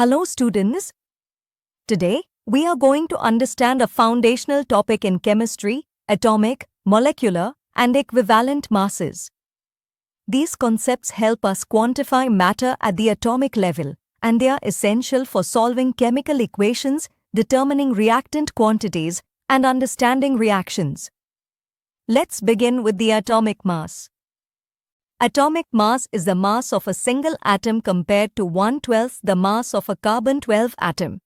Hello students. Today, we are going to understand a foundational topic in chemistry: atomic, molecular, and equivalent masses. These concepts help us quantify matter at the atomic level, and they are essential for solving chemical equations, determining reactant quantities, and understanding reactions. Let's begin with the atomic mass. Atomic mass is the mass of a single atom compared to 1/12 the mass of a carbon-12 atom.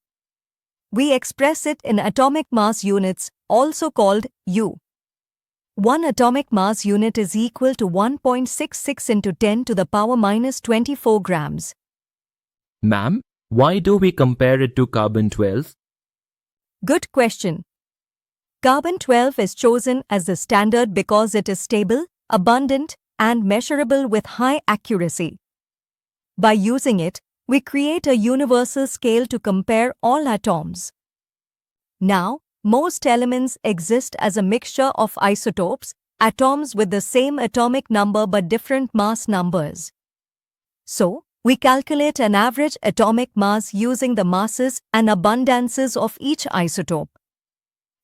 We express it in atomic mass units, also called U. One atomic mass unit is equal to 1.66 into 10 to the power minus 24 grams. Ma'am, why do we compare it to carbon-12? Good question. Carbon-12 is chosen as the standard because it is stable, abundant, and measurable with high accuracy. By using it, we create a universal scale to compare all atoms. Now, most elements exist as a mixture of isotopes, atoms with the same atomic number but different mass numbers. So, we calculate an average atomic mass using the masses and abundances of each isotope.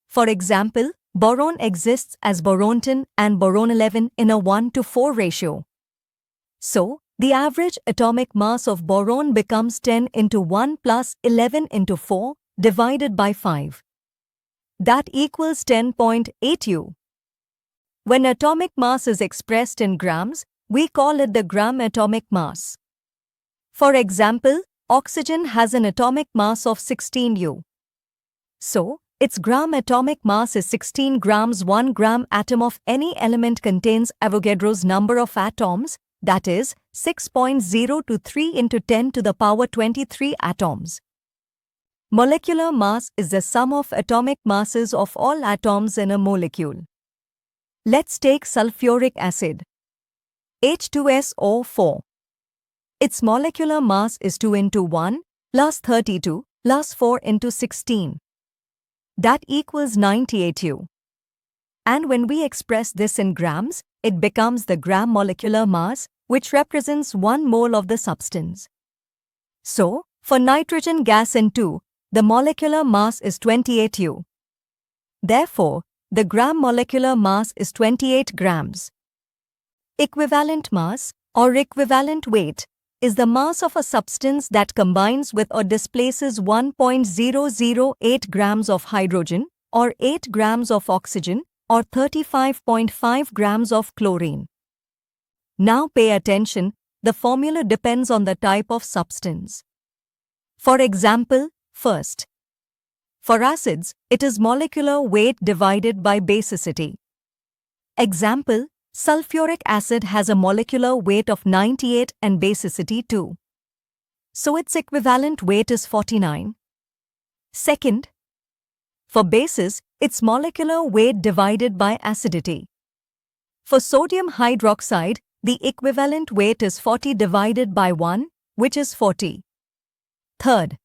For example, boron exists as boron-10 and boron-11 in a 1:4 ratio. So, the average atomic mass of boron becomes 10 into 1 plus 11 into 4 divided by 5. That equals 10.8 U. When atomic mass is expressed in grams, we call it the gram atomic mass. For example, oxygen has an atomic mass of 16 U. So, its gram atomic mass is 16 grams. 1 gram atom of any element contains Avogadro's number of atoms, that is, 6.023 into 10 to the power 23 atoms. Molecular mass is the sum of atomic masses of all atoms in a molecule. Let's take sulfuric acid, H2SO4. Its molecular mass is 2 into 1 plus 32 plus 4 into 16. That equals 98 U. And when we express this in grams, it becomes the gram molecular mass, which represents 1 mole of the substance. So, for nitrogen gas N2, the molecular mass is 28 U. Therefore, the gram molecular mass is 28 grams. Equivalent mass, or equivalent weight, is the mass of a substance that combines with or displaces 1.008 grams of hydrogen, or 8 grams of oxygen, or 35.5 grams of chlorine. Now pay attention, the formula depends on the type of substance. For example, first, for acids, it is molecular weight divided by basicity. Example, sulfuric acid has a molecular weight of 98 and basicity 2. So its equivalent weight is 49. Second, for bases, its molecular weight divided by acidity. For sodium hydroxide, the equivalent weight is 40 divided by 1, which is 40. Third,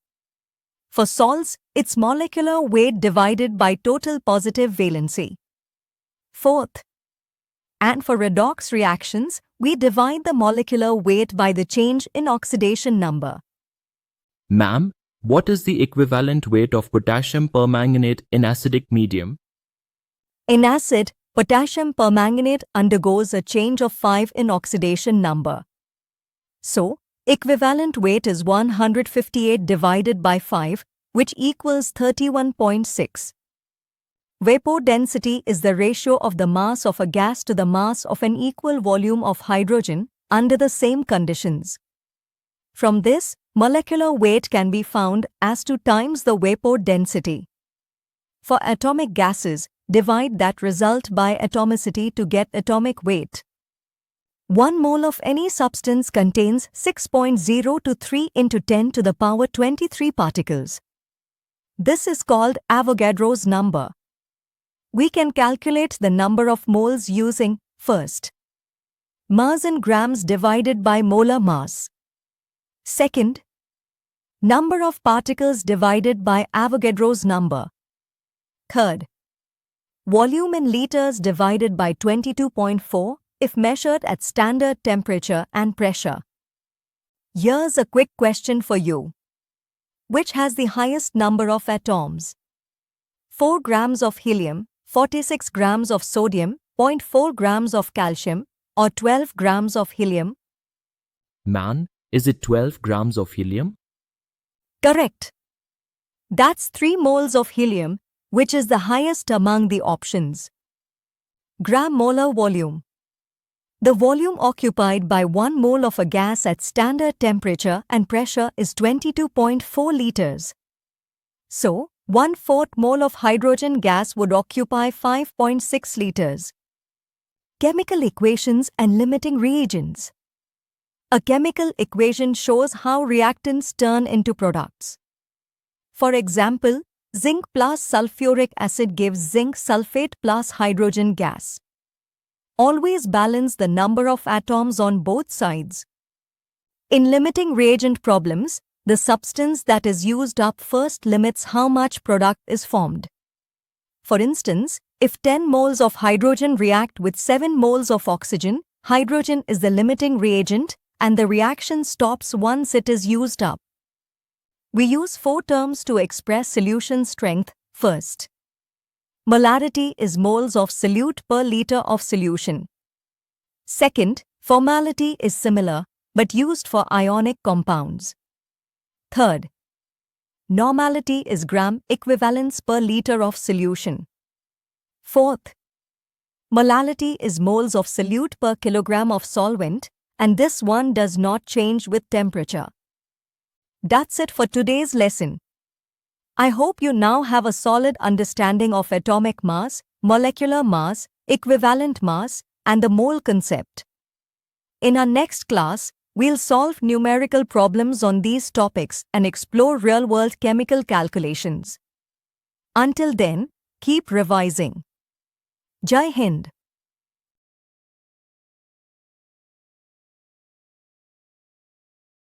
for salts, its molecular weight divided by total positive valency. Fourth, and for redox reactions, we divide the molecular weight by the change in oxidation number. Ma'am, what is the equivalent weight of potassium permanganate in acidic medium? In acid, potassium permanganate undergoes a change of 5 in oxidation number. So, equivalent weight is 158 divided by 5, which equals 31.6. Vapor density is the ratio of the mass of a gas to the mass of an equal volume of hydrogen under the same conditions. From this, molecular weight can be found as 2 times the vapor density. For atomic gases, divide that result by atomicity to get atomic weight. 1 mole of any substance contains 6.023 into 10 to the power 23 particles. This is called Avogadro's number. We can calculate the number of moles using, first, mass in grams divided by molar mass. Second, number of particles divided by Avogadro's number. Third, volume in liters divided by 22.4 if measured at standard temperature and pressure. Here's a quick question for you. Which has the highest number of atoms? 4 grams of helium, 46 grams of sodium, 0.4 grams of calcium, or 12 grams of helium? Man, is it 12 grams of helium? Correct. That's 3 moles of helium, which is the highest among the options. Gram molar volume. The volume occupied by 1 mole of a gas at standard temperature and pressure is 22.4 liters. So, 1/4 mole of hydrogen gas would occupy 5.6 liters. Chemical equations and limiting reagents. A chemical equation shows how reactants turn into products. For example, zinc plus sulfuric acid gives zinc sulfate plus hydrogen gas. Always balance the number of atoms on both sides. In limiting reagent problems, the substance that is used up first limits how much product is formed. For instance, if 10 moles of hydrogen react with 7 moles of oxygen, hydrogen is the limiting reagent and the reaction stops once it is used up. We use 4 terms to express solution strength. First, molarity is moles of solute per liter of solution. Second, formality is similar but used for ionic compounds. Third, normality is gram equivalents per liter of solution. Fourth, molality is moles of solute per kilogram of solvent, and this one does not change with temperature. That's it for today's lesson. I hope you now have a solid understanding of atomic mass, molecular mass, equivalent mass, and the mole concept. In our next class, we'll solve numerical problems on these topics and explore real-world chemical calculations. Until then, keep revising. Jai Hind.